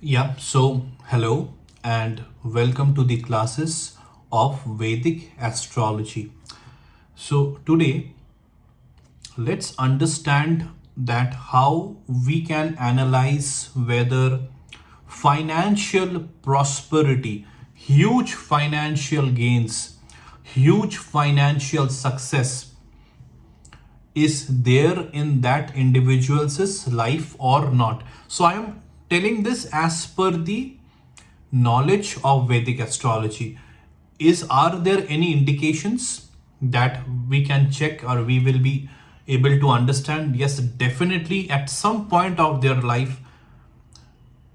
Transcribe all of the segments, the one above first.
Hello and welcome to the classes of Vedic astrology. Today, let's understand that how we can analyze whether financial prosperity, huge financial gains, huge financial success is there in that individual's life or not. So I am telling this as per the knowledge of Vedic astrology. Are there any indications that we can check or we will be able to understand? Yes, definitely at some point of their life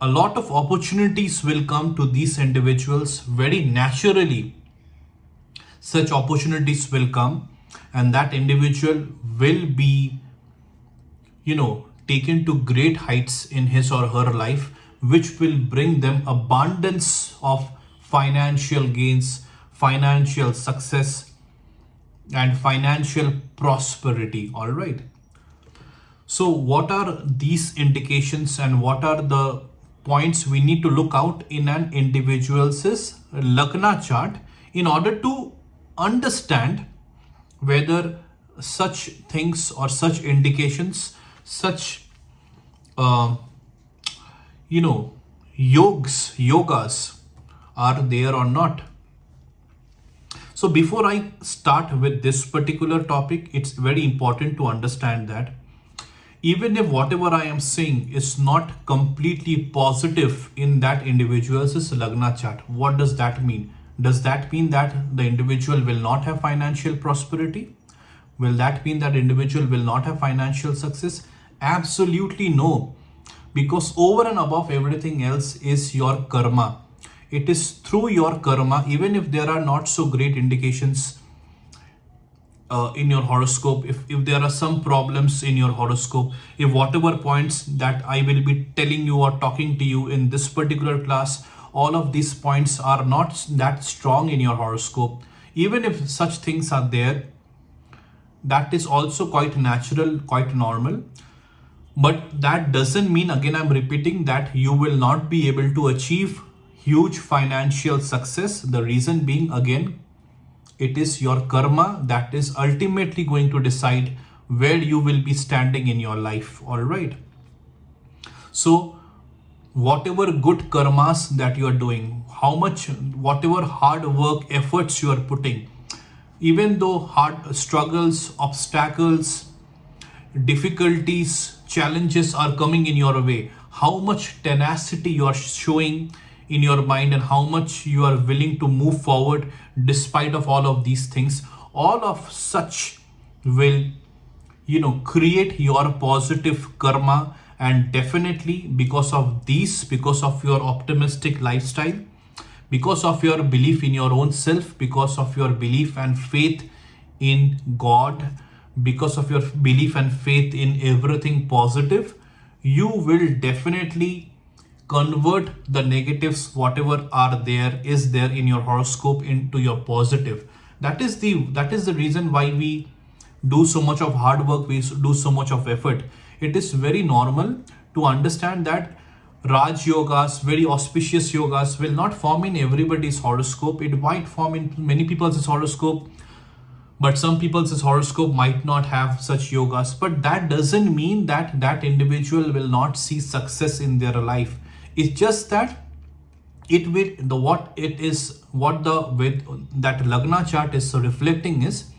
a lot of opportunities will come to these individuals very naturally. Such opportunities will come and that individual will be taken to great heights in his or her life, which will bring them abundance of financial gains, financial success, and financial prosperity. All right. So what are these indications and what are the points we need to look out in an individual's Lagna chart in order to understand whether such things or such indications, such uh, yogas are there or not. So before I start with this particular topic, it's very important to understand that even if whatever I am saying is not completely positive in that individual's Lagna chart, what does that mean? Does that mean that the individual will not have financial prosperity? Will that mean that individual will not have financial success? Absolutely no. Because over and above everything else is your karma. It is through your karma, even if there are not so great indications in your horoscope, if there are some problems in your horoscope, if whatever points that I will be telling you or talking to you in this particular class, all of these points are not that strong in your horoscope, even if such things are there, that is also quite natural, quite normal. But that doesn't mean, again I'm repeating, that you will not be able to achieve huge financial success. The reason being, again, it is your karma that is ultimately going to decide where you will be standing in your life. All right. So whatever good karmas that you are doing, whatever hard work efforts you are putting, even though hard struggles, obstacles, difficulties, challenges are coming in your way, how much tenacity you are showing in your mind and how much you are willing to move forward despite of all of these things, all of such will create your positive karma. And definitely because of your optimistic lifestyle, because of your belief in your own self, because of your belief and faith in God, because of your belief and faith in everything positive, you will definitely convert the negatives, whatever is there in your horoscope, into your positive. That is the reason why we do so much of hard work, we do so much of effort. It is very normal to understand that Raj yogas, very auspicious yogas, will not form in everybody's horoscope. It might form in many people's horoscope, but some people's horoscope might not have such yogas. But that doesn't mean that that individual will not see success in their life. It's just that it will the what it is what the with that Lagna chart is reflecting is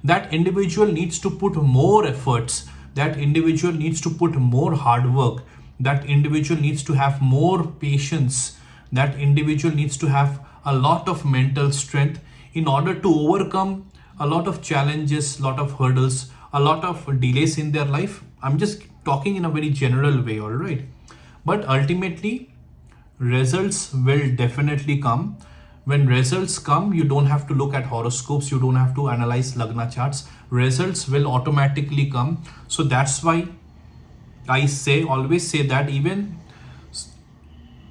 that individual needs to put more efforts, that individual needs to put more hard work, that individual needs to have more patience, that individual needs to have a lot of mental strength in order to overcome a lot of challenges, lot of hurdles, a lot of delays in their life. I'm just talking in a very general way, all right? But ultimately results will definitely come. When results come, you don't have to look at horoscopes, you don't have to analyze Lagna charts. Results will automatically come. So that's why I always say that even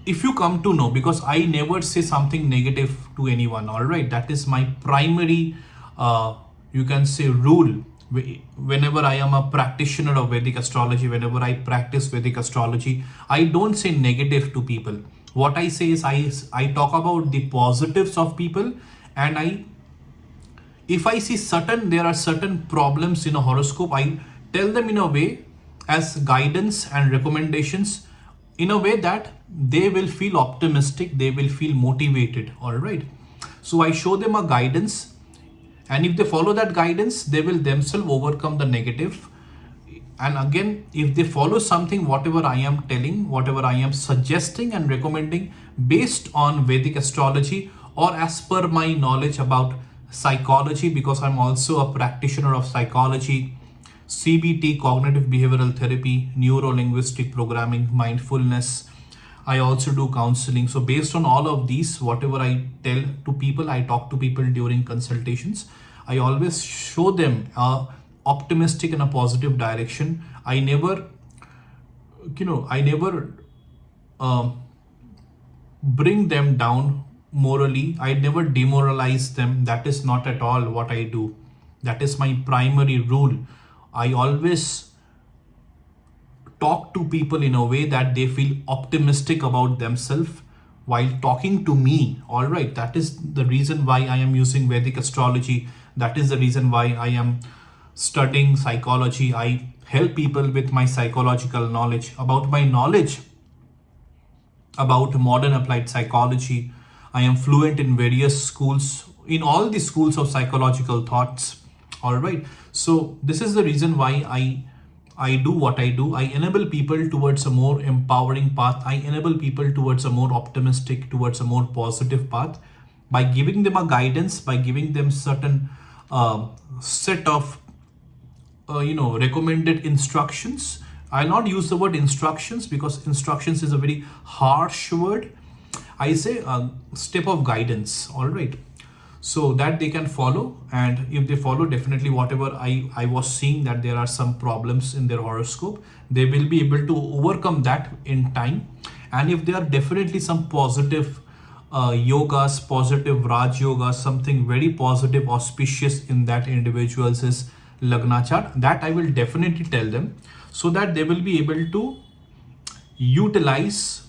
if you come to know, because I never say something negative to anyone, all right? That is my primary, you can say, rule Whenever I am a practitioner of Vedic astrology, whenever I practice Vedic astrology, I don't say negative to people. What I say is I talk about the positives of people, and if I see there are certain problems in a horoscope, I tell them in a way as guidance and recommendations, in a way that they will feel optimistic, they will feel motivated. All right. So I show them a guidance, and if they follow that guidance, they will themselves overcome the negative. And again, if they follow something, whatever I am telling, whatever I am suggesting and recommending based on Vedic astrology or as per my knowledge about psychology, because I'm also a practitioner of psychology, CBT, cognitive behavioral therapy, neuro linguistic programming, mindfulness. I also do counseling. So based on all of these, whatever I tell to people, I talk to people during consultations, I always show them a optimistic and a positive direction. I never bring them down morally. I never demoralize them. That is not at all what I do. That is my primary rule. I always talk to people in a way that they feel optimistic about themselves while talking to me. All right, that is the reason why I am using Vedic astrology. That is the reason why I am studying psychology. I help people with my psychological knowledge, about my knowledge about modern applied psychology. I am fluent in various schools, in all the schools of psychological thoughts. All right. So this is the reason why I do what I do. I enable people towards a more empowering path. I enable people towards a more optimistic, towards a more positive path by giving them a guidance, by giving them certain set of recommended instructions. I'll not use the word instructions because instructions is a very harsh word. I say a step of guidance. All right. So that they can follow, and if they follow, definitely whatever I was seeing that there are some problems in their horoscope, they will be able to overcome that in time. And if there are definitely some positive yogas, positive Raj yogas, something very positive, auspicious in that individual's Lagna chart, that I will definitely tell them, so that they will be able to utilize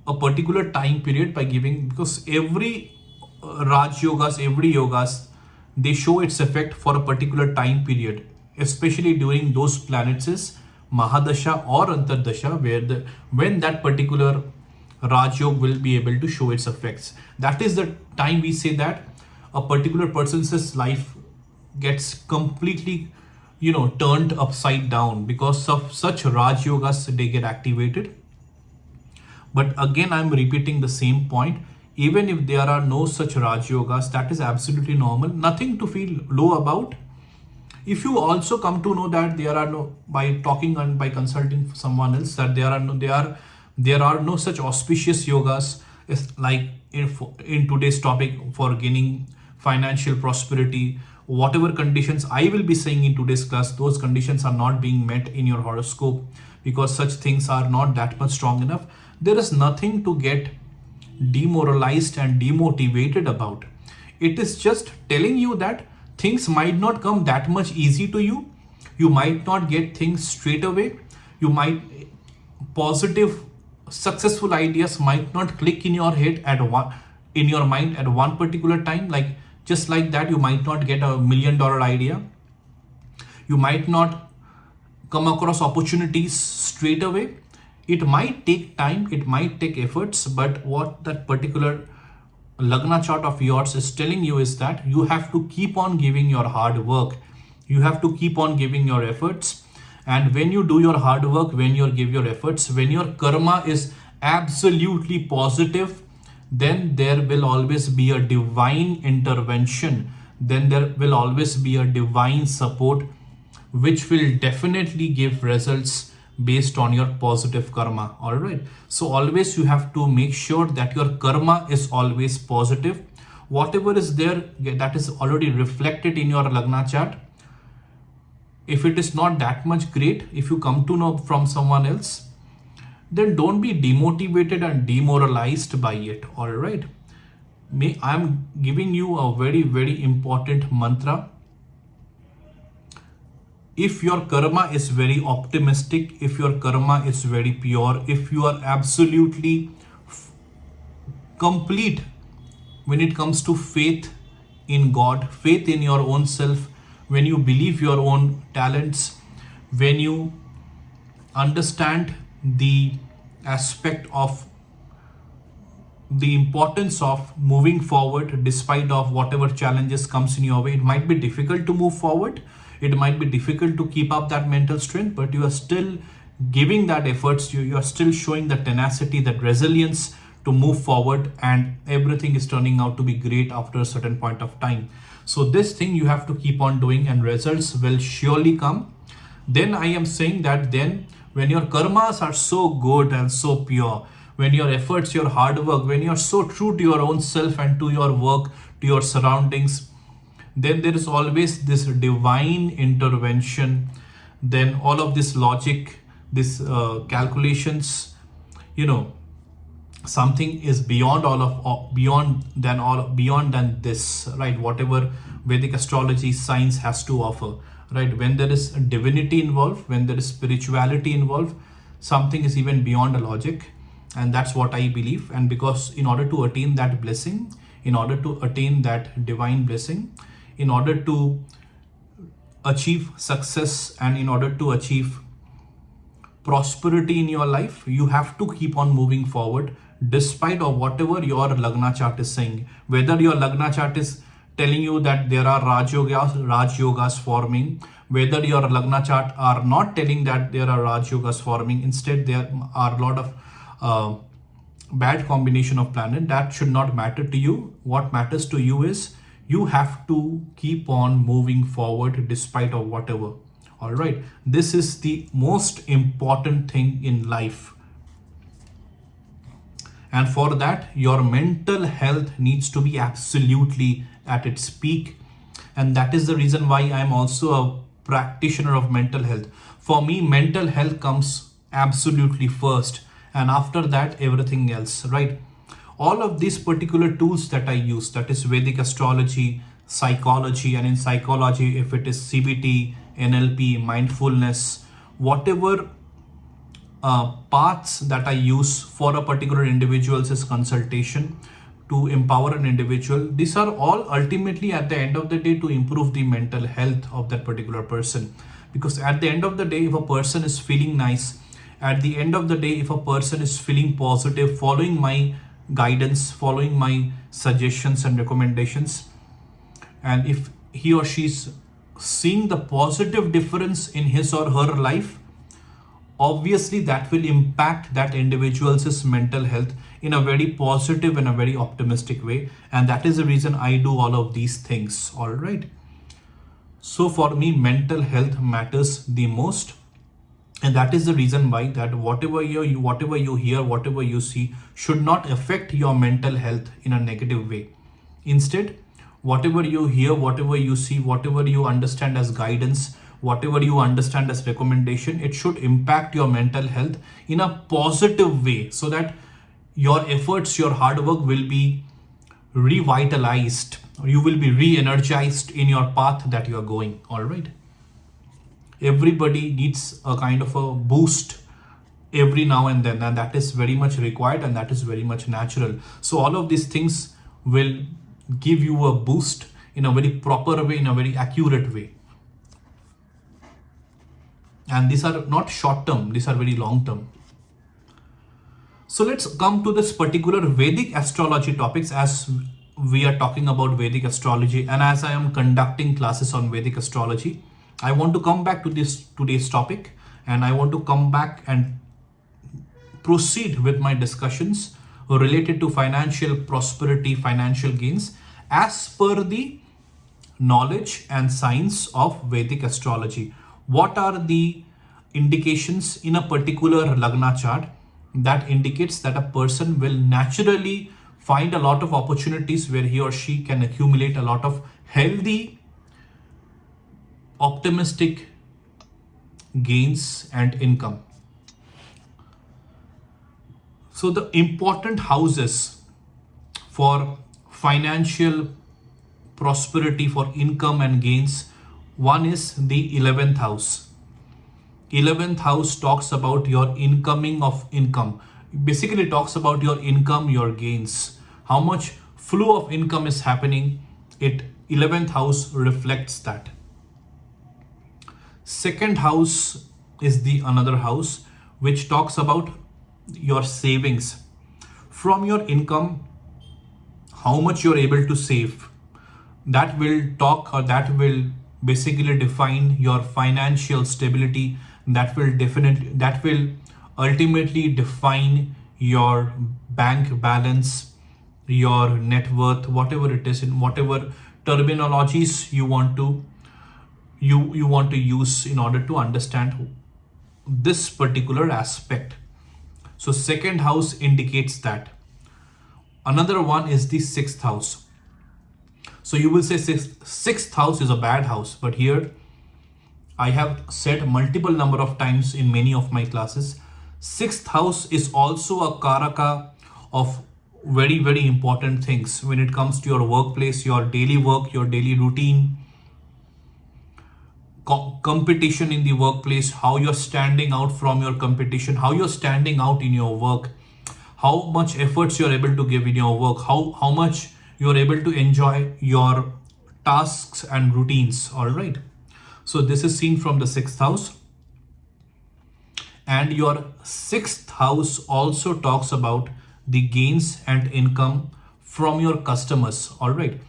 a particular time period by giving, because every Raj yogas, every yogas, they show its effect for a particular time period, especially during those planets is Mahadasha or Antardasha, when that particular Raj Yoga will be able to show its effects. That is the time we say that a particular person's life gets completely turned upside down because of such Raj yogas. They get activated. But again, I'm repeating the same point. Even if there are no such Raj yogas, that is absolutely normal. Nothing to feel low about. If you also come to know that there are no, by talking and by consulting someone else, that there are no such auspicious yogas, like in today's topic, for gaining financial prosperity, whatever conditions I will be saying in today's class, those conditions are not being met in your horoscope because such things are not that much strong enough. There is nothing to get demoralized and demotivated about. It is just telling you that things might not come that much easy to you. You might not get things straight away. You might, positive, successful ideas might not click in your head in your mind at one particular time. Like just like that, you might not get $1 million idea. You might not come across opportunities straight away. It might take time, it might take efforts, but what that particular Lagna chart of yours is telling you is that you have to keep on giving your hard work. You have to keep on giving your efforts. And when you do your hard work, when you give your efforts, when your karma is absolutely positive, then there will always be a divine intervention. Then there will always be a divine support, which will definitely give results based on your positive karma. All right. So always you have to make sure that your karma is always positive. Whatever is there, that is already reflected in your Lagna chart. If it is not that much great, if you come to know from someone else, then don't be demotivated and demoralized by it. All right. I'm giving you a very, very important mantra. if your karma is very optimistic, if your karma is very pure, if you are absolutely complete when it comes to faith in God, faith in your own self, when you believe your own talents, when you understand the aspect of the importance of moving forward despite of whatever challenges comes in your way. It might be difficult to move forward, it might be difficult to keep up that mental strength, but you are still giving that efforts, you are still showing the tenacity, that resilience to move forward, and everything is turning out to be great after a certain point of time. So this thing you have to keep on doing and results will surely come. Then I am saying that then when your karmas are so good and so pure, when your efforts, your hard work, when you're so true to your own self and to your work, to your surroundings, then there is always this divine intervention. Then all of this logic, this calculations, you know, something is beyond beyond than this, right? Whatever Vedic astrology science has to offer, right? When there is divinity involved, when there is spirituality involved, something is even beyond a logic. And that's what I believe. And because in order to attain that blessing, in order to attain that divine blessing, in order to achieve success, and in order to achieve prosperity in your life, you have to keep on moving forward despite of whatever your Lagna chart is saying. Whether your Lagna chart is telling you that there are Raj Yogas forming, whether your Lagna chart are not telling that there are Raj Yogas forming, instead there are a lot of bad combination of planet, that should not matter to you. What matters to you is you have to keep on moving forward despite of whatever. All right, this is the most important thing in life. And for that, your mental health needs to be absolutely at its peak. And that is the reason why I'm also a practitioner of mental health. For me, mental health comes absolutely first, and after that, everything else, right? All of these particular tools that I use, that is Vedic astrology, psychology, and in psychology, if it is CBT, NLP, mindfulness, whatever paths that I use for a particular individual's is consultation to empower an individual. These are all ultimately at the end of the day to improve the mental health of that particular person. Because at the end of the day, if a person is feeling nice, at the end of the day, if a person is feeling positive, following my guidance, following my suggestions and recommendations, and if he or she's seeing the positive difference in his or her life, obviously that will impact that individual's mental health in a very positive and a very optimistic way. And that is the reason I do all of these things. All right, so for me, mental health matters the most. And that is the reason why that whatever you hear, whatever you see should not affect your mental health in a negative way. Instead, whatever you hear, whatever you see, whatever you understand as guidance, whatever you understand as recommendation, it should impact your mental health in a positive way, so that your efforts, your hard work will be revitalized, or you will be re-energized in your path that you are going. All right, everybody needs a kind of a boost every now and then, and that is very much required, and that is very much natural. So all of these things will give you a boost in a very proper way, in a very accurate way. And these are not short term, these are very long term. So let's come to this particular Vedic astrology topics, as we are talking about Vedic astrology, and as I am conducting classes on Vedic astrology, I want to come back to this today's topic, and I want to come back and proceed with my discussions related to financial prosperity, financial gains, as per the knowledge and science of Vedic astrology. What are the indications in a particular Lagna chart that indicates that a person will naturally find a lot of opportunities where he or she can accumulate a lot of healthy, optimistic gains and income. So the important houses for financial prosperity, for income and gains, One is the 11th house. 11th house talks about your incoming of income. Basically talks about your income, your gains. How much flow of income is happening. 11th house reflects that. Second house is the another house which talks about your savings. From your income, how much you're able to save. That will talk, or that will basically define your financial stability. That will ultimately define your bank balance, your net worth, whatever it is, in whatever terminologies you want to use in order to understand this particular aspect. So second house indicates that. Another one is the sixth house. So you will say sixth house is a bad house, but here I have said multiple number of times in many of my classes, sixth house is also a karaka of very, very important things when it comes to your workplace, your daily work, your daily routine, competition in the workplace, how you're standing out from your competition, how you're standing out in your work, how much efforts you're able to give in your work, how much you're able to enjoy your tasks and routines. All right. So this is seen from the sixth house. And your sixth house also talks about the gains and income from your customers. All right.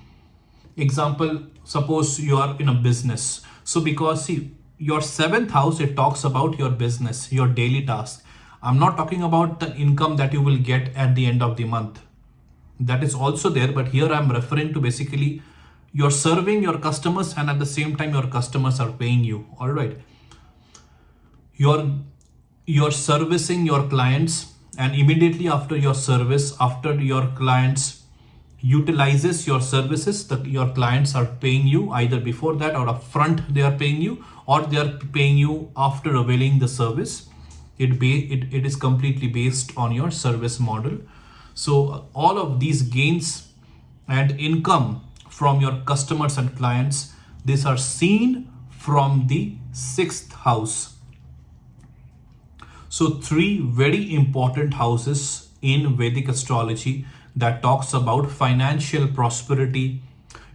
Example, suppose you are in a business. So because see, your seventh house, it talks about your business, your daily task. I'm not talking about the income that you will get at the end of the month. That is also there, but here I'm referring to basically you're serving your customers and at the same time your customers are paying you. All right. You're servicing your clients, and immediately after your service, after your clients utilizes your services, your clients are paying you either before that or upfront they are paying you, or they are paying you after availing the service. It is completely based on your service model. So all of these gains and income from your customers and clients, these are seen from the sixth house. So three very important houses in Vedic astrology that talks about financial prosperity,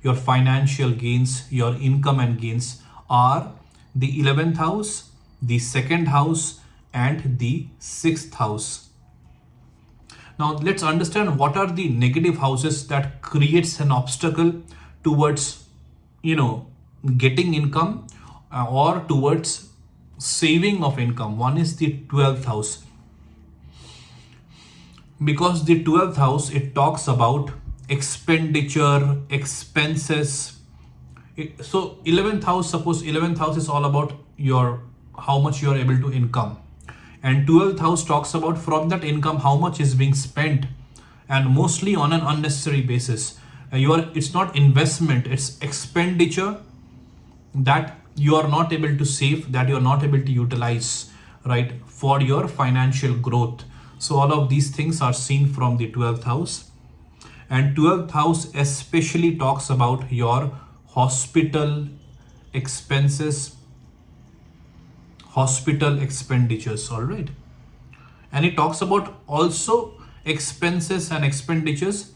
your financial gains, your income and gains are the 11th house, the second house, and the sixth house. Now let's understand what are the negative houses that creates an obstacle towards, getting income or towards saving of income. One is the 12th house. Because the 12th house, it talks about expenditure, expenses. So 11th house, suppose 11th house is all about your how much you are able to income, and 12th house talks about from that income how much is being spent, and mostly on an unnecessary basis. It's not investment, it's expenditure that you are not able to save, that you are not able to utilize, right, for your financial growth. So all of these things are seen from the 12th house. And 12th house especially talks about your hospital expenses, hospital expenditures. All right. And it talks about also expenses and expenditures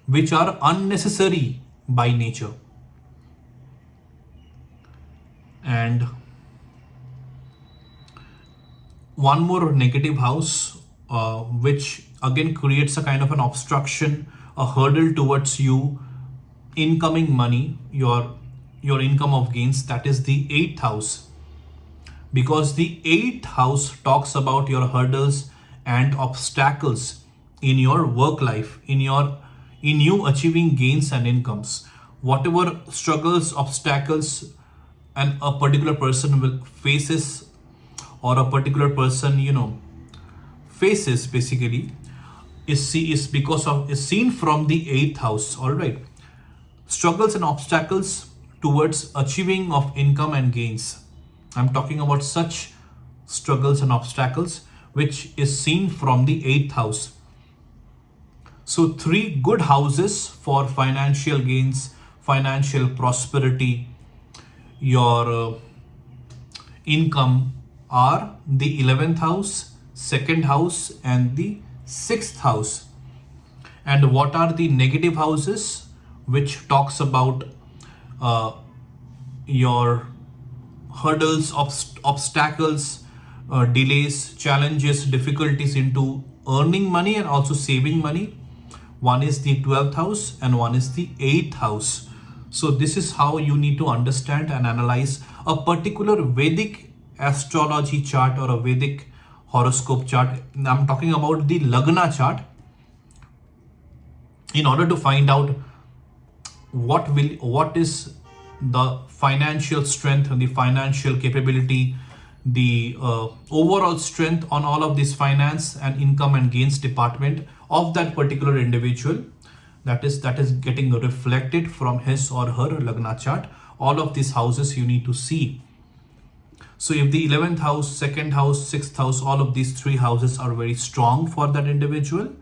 which are unnecessary by nature. And one more negative house, which again creates a kind of an obstruction, a hurdle towards you incoming money, your income of gains, that is the 8th house. Because the 8th house talks about your hurdles and obstacles in your work life, in you achieving gains and incomes. Whatever struggles, obstacles and a particular person will faces, or a particular person faces, basically is seen from the 8th house. All right. Struggles and obstacles towards achieving of income and gains, I'm talking about such struggles and obstacles which is seen from the 8th house. So three good houses for financial gains, financial prosperity, your income are the 11th house, second house, and the sixth house. And what are the negative houses, which talks about uh, your hurdles, obstacles, delays, challenges, difficulties into earning money and also saving money. One is the 12th house and one is the 8th house. So this is how you need to understand and analyze a particular Vedic astrology chart or a Vedic horoscope chart. I'm talking about the Lagna chart, in order to find out what is the financial strength and the financial capability, the overall strength on all of this finance and income and gains department of that particular individual, that is getting reflected from his or her Lagna chart. All of these houses you need to see. So if the 11th house, second house, sixth house, all of these three houses are very strong for that individual,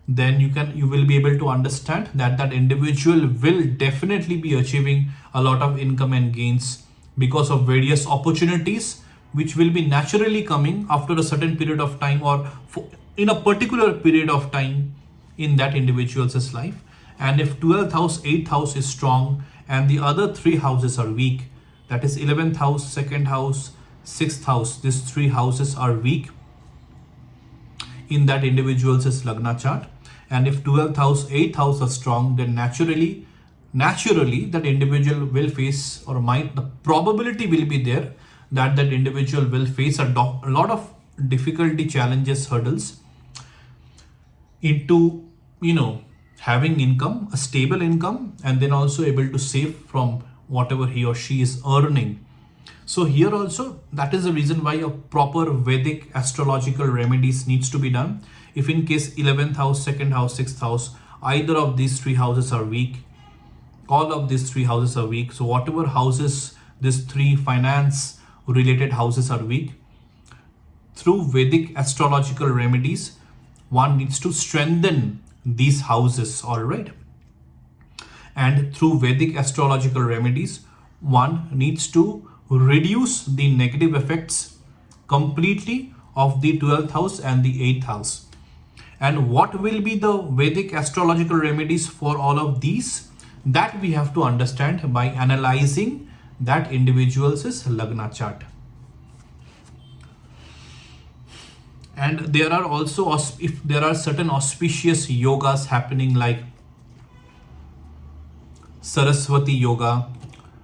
then you will be able to understand that that individual will definitely be achieving a lot of income and gains because of various opportunities which will be naturally coming after a certain period of time, or in a particular period of time in that individual's life. And if 12th house, 8th house is strong and the other three houses are weak, that is 11th house, second house, sixth house, these three houses are weak in that individual's Lagna chart, and if 12th house, 8th house are strong, then naturally that individual will face, or might, the probability will be there that that individual will face a lot of difficulty, challenges, hurdles into having income, a stable income, and then also able to save from whatever he or she is earning. So here also, that is the reason why a proper Vedic astrological remedies needs to be done. If in case 11th house, second house, sixth house, either of these three houses are weak, all of these three houses are weak. So whatever houses, these three finance related houses are weak, through Vedic astrological remedies, one needs to strengthen these houses, all right? And through Vedic astrological remedies, one needs to reduce the negative effects completely of the 12th house and the 8th house. And what will be the Vedic astrological remedies for all of these? That we have to understand by analyzing that individual's Lagna chart. And there are also, if there are certain auspicious yogas happening, like Saraswati yoga,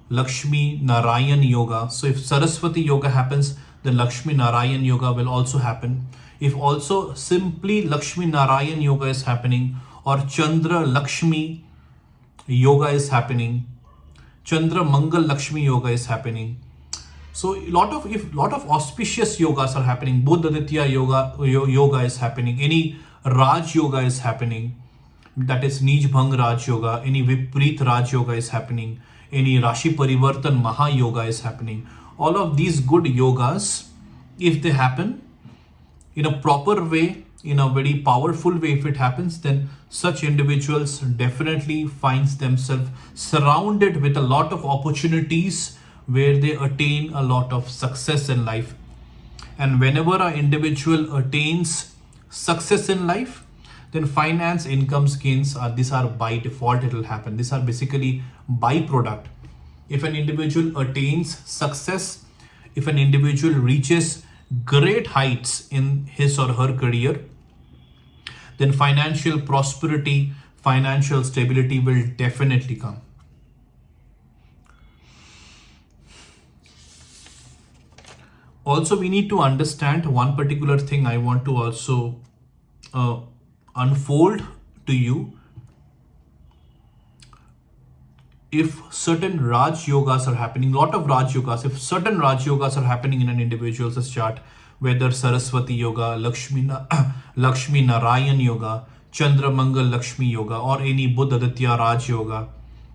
Lakshmi Narayan yoga. So if Saraswati yoga happens, the Lakshmi Narayan yoga will also happen. If also simply Lakshmi Narayan yoga is happening, or Chandra Lakshmi yoga is happening, Chandra Mangal Lakshmi yoga is happening. So if lot of auspicious yogas are happening, Buddhaditya yoga is happening, any Raj yoga is happening, that is Nij Bhang Raj yoga, any Vipreet Raj yoga is happening, any Rashi Parivartan Maha yoga is happening. All of these good yogas, if they happen in a proper way, in a very powerful way, if it happens, then such individuals definitely finds themselves surrounded with a lot of opportunities where they attain a lot of success in life. And whenever an individual attains success in life, then finance, incomes, gains, these are by default, it will happen. These are basically byproduct. If an individual attains success, if an individual reaches great heights in his or her career, then financial prosperity, financial stability will definitely come. Also, we need to understand one particular thing I want to also unfold to you. If certain Raj yogas are happening, lot of Raj yogas, if certain Raj yogas are happening in an individual's chart, whether Saraswati yoga, Lakshmi Narayan yoga, Chandra Mangal Lakshmi yoga, or any Buddhaditya Raj yoga,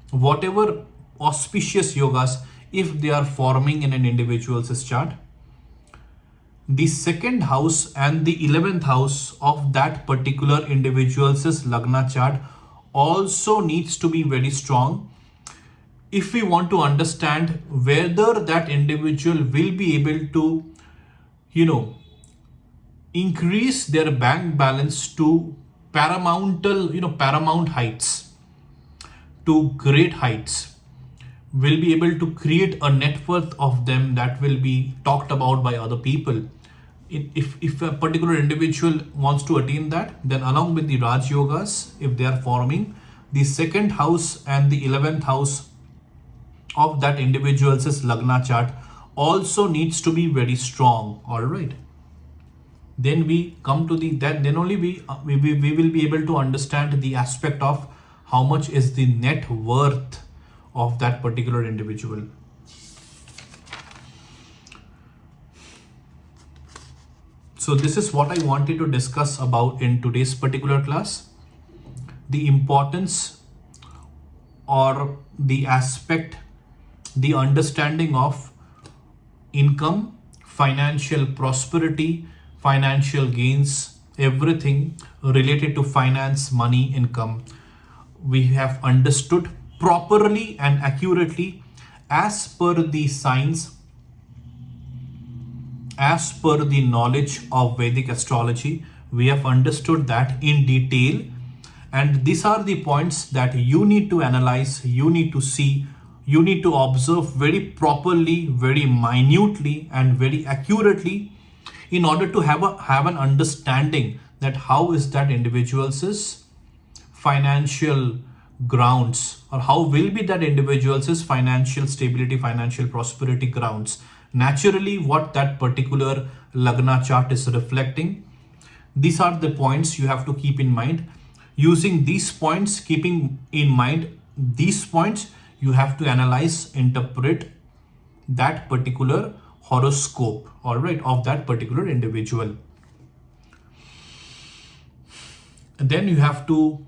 whatever auspicious yogas, if they are forming in an individual's chart, the second house and the 11th house of that particular individual's Lagna chart also needs to be very strong. if we want to understand whether that individual will be able to, you know, increase their bank balance to paramount heights, to great heights, will be able to create a net worth of them that will be talked about by other people. If a particular individual wants to attain that, then along with the Raj Yogas, if they are forming, the second house and the 11th house of that individual's Lagna chart also needs to be very strong. All right. Then we come to the, then only we will be able to understand the aspect of how much is the net worth of that particular individual. So this is what I wanted to discuss about in today's particular class. The importance or the aspect, the understanding of income, financial prosperity, financial gains, everything related to finance, money, income, we have understood properly and accurately as per the science, as per the knowledge of Vedic astrology. We have understood that in detail, and these are the points that you need to analyze, you need to see, you need to observe very properly, very minutely, and very accurately in order to have an understanding that how is that individual's financial grounds, or how will be that individual's financial stability, financial prosperity grounds. Naturally, what that particular Lagna chart is reflecting. These are the points you have to keep in mind. Using these points, keeping in mind these points, you have to analyze, interpret that particular horoscope, all right, of that particular individual. And then you have to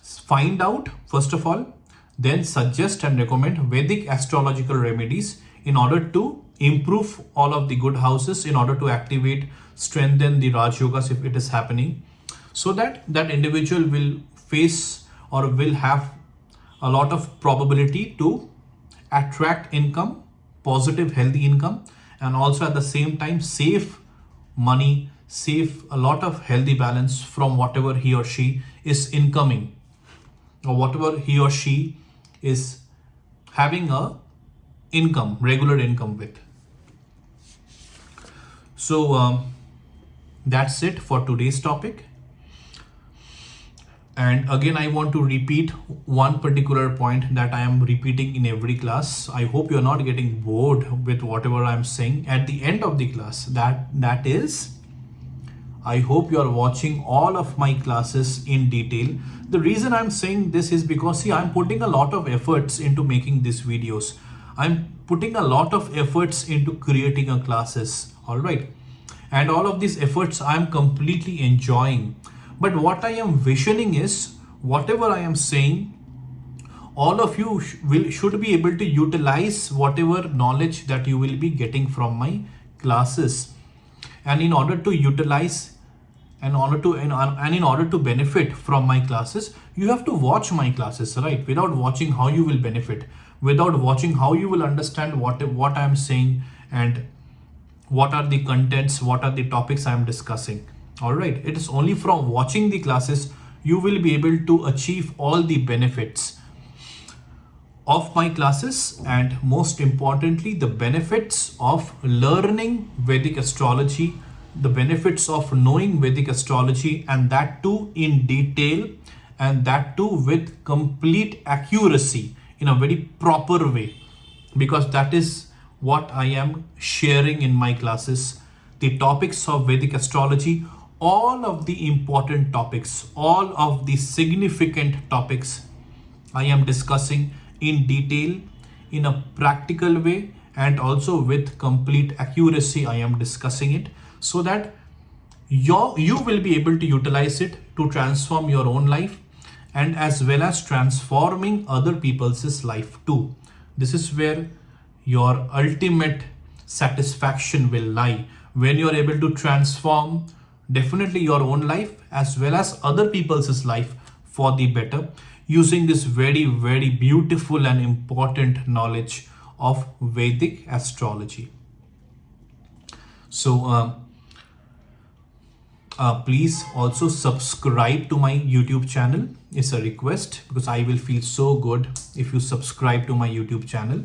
find out, first of all, then suggest and recommend Vedic astrological remedies in order to improve all of the good houses, in order to activate, strengthen the Raj Yogas if it is happening, so that that individual will face or will have a lot of probability to attract income, positive, healthy income, and also at the same time save money, save a lot of healthy balance from whatever he or she is incoming, or whatever he or she is having a income, regular income with. So that's it for today's topic. And again, I want to repeat one particular point that I am repeating in every class. I hope you're not getting bored with whatever I'm saying at the end of the class. That is, I hope you're watching all of my classes in detail. The reason I'm saying this is because, see, I'm putting a lot of efforts into making these videos. I'm putting a lot of efforts into creating a classes, all right? And all of these efforts I'm completely enjoying. But what I am visioning is, whatever I am saying, all of you should be able to utilize whatever knowledge that you will be getting from my classes. And in order to utilize, in order to benefit from my classes, you have to watch my classes, right? Without watching, how you will benefit? Without watching, how you will understand what I am saying and what are the contents, what are the topics I am discussing. All right, it is only from watching the classes you will be able to achieve all the benefits of my classes, and most importantly, the benefits of learning Vedic astrology, the benefits of knowing Vedic astrology, and that too in detail, and that too with complete accuracy, in a very proper way, because that is what I am sharing in my classes. The topics of Vedic astrology, all of the important topics, all of the significant topics, I am discussing in detail, in a practical way, and also with complete accuracy. I am discussing it so that you will be able to utilize it to transform your own life, and as well as transforming other people's life too. This is where your ultimate satisfaction will lie, when you are able to transform definitely your own life as well as other people's life for the better. using this very, very beautiful and important knowledge of Vedic astrology. So please also subscribe to my YouTube channel. It's a request because I will feel so good if you subscribe to my YouTube channel.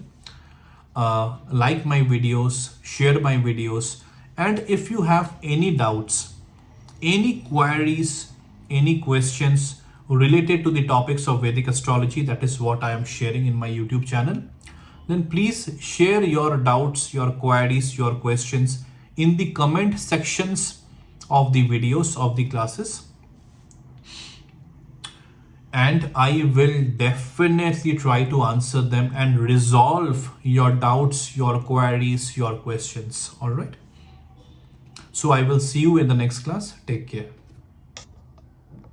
Like my videos, share my videos, and if you have any doubts, any queries, any questions related to the topics of Vedic astrology, that is what I am sharing in my YouTube channel, then please share your doubts, your queries, your questions in the comment sections of the videos of the classes, and I will definitely try to answer them and resolve your doubts, your queries, your questions. All right. So I will see you in the next class. Take care.